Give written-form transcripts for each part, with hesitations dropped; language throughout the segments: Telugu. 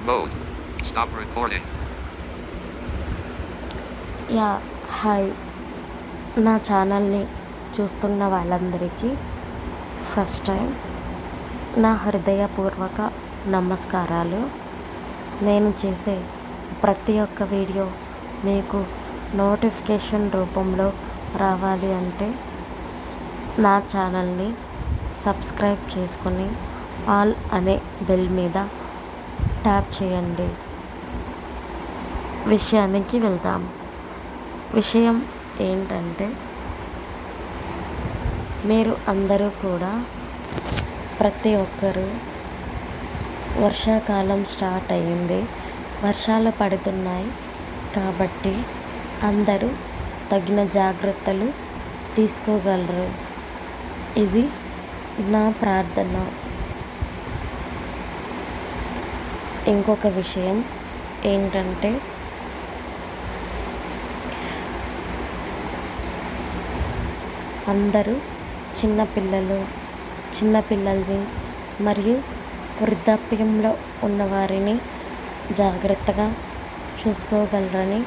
Mode. Stop recording. Yeah hi, నా ఛానల్ని చూస్తున్న వాళ్ళందరికీ ఫస్ట్ టైం నా హృదయపూర్వక నమస్కారాలు. నేను చేసే ప్రతి ఒక్క వీడియో మీకు నోటిఫికేషన్ రూపంలో రావాలి అంటే నా ఛానల్ని సబ్స్క్రైబ్ చేసుకొని ఆల్ అనే బెల్ మీద ట్యాప్ చేయండి. విషయానికి వెళ్దాం. విషయం ఏంటంటే, మీరు అందరూ కూడా ప్రతి ఒక్కరూ వర్షాకాలం స్టార్ట్ అయ్యింది, వర్షాలు పడుతున్నాయి కాబట్టి అందరూ తగిన జాగ్రత్తలు తీసుకోగలరు. ఇది నా ప్రార్థన. ఇంకొక విషయం ఏంటంటే, అందరూ చిన్నపిల్లల్ని మరియు వృద్ధాప్యంలో ఉన్నవారిని జాగ్రత్తగా చూసుకోగలరని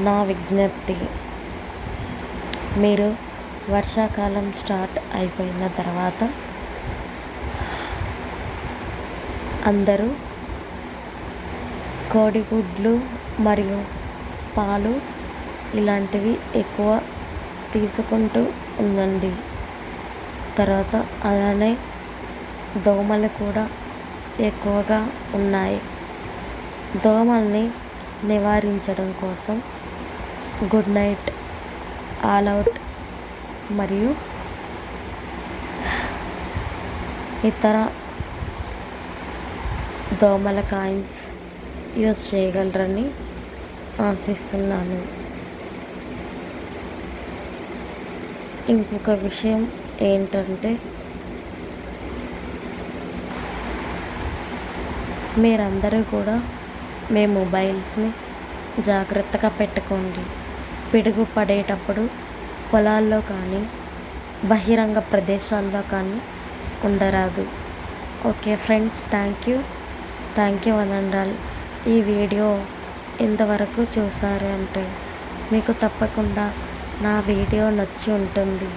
నా విజ్ఞప్తి. మీరు వర్షాకాలం స్టార్ట్ అయిపోయిన తర్వాత అందరూ కోడిగుడ్లు మరియు పాలు ఇలాంటివి ఎక్కువ తీసుకుంటూ ఉండండి. తర్వాత అలానే దోమలు కూడా ఎక్కువగా ఉన్నాయి. దోమల్ని నివారించడం కోసం గుడ్ నైట్, ఆల్ అవుట్ మరియు ఇతర దోమల కాయిన్స్ యూస్ చేయగలరని ఆశిస్తున్నాను. ఇంకొక విషయం ఏంటంటే, మీరందరూ కూడా మీ మొబైల్స్ని జాగ్రత్తగా పెట్టుకోండి. పిడుగు పడేటప్పుడు పొలాల్లో కానీ బహిరంగ ప్రదేశాల్లో కానీ ఉండరాదు. ఓకే ఫ్రెండ్స్, థ్యాంక్ యూ అనండాల్. ఈ వీడియో ఇంతవరకు చూసారు అంటే మీకు తప్పకుండా నా వీడియో నచ్చి ఉంటుంది.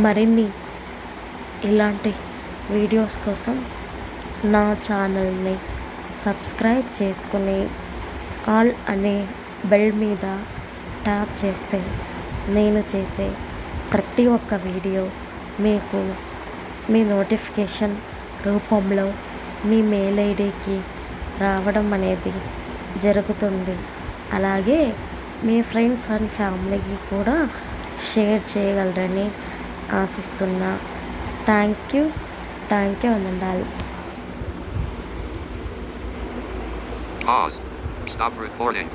మరిన్ని ఇలాంటి వీడియోస్ కోసం నా ఛానల్ని సబ్స్క్రైబ్ చేసుకుని ఆల్ అనే బెల్ మీద ట్యాప్ చేస్తే నేను చేసే ప్రతి ఒక్క వీడియో మీకు మీ నోటిఫికేషన్ రూపంలో మీ మెయిల్ ఐడికి రావడం అనేది జరుగుతుంది. అలాగే మీ ఫ్రెండ్స్ అండ్ ఫ్యామిలీకి కూడా షేర్ చేయగలరని ఆశిస్తున్నా. థ్యాంక్ యూ అనండాల్. Pause. Stop recording.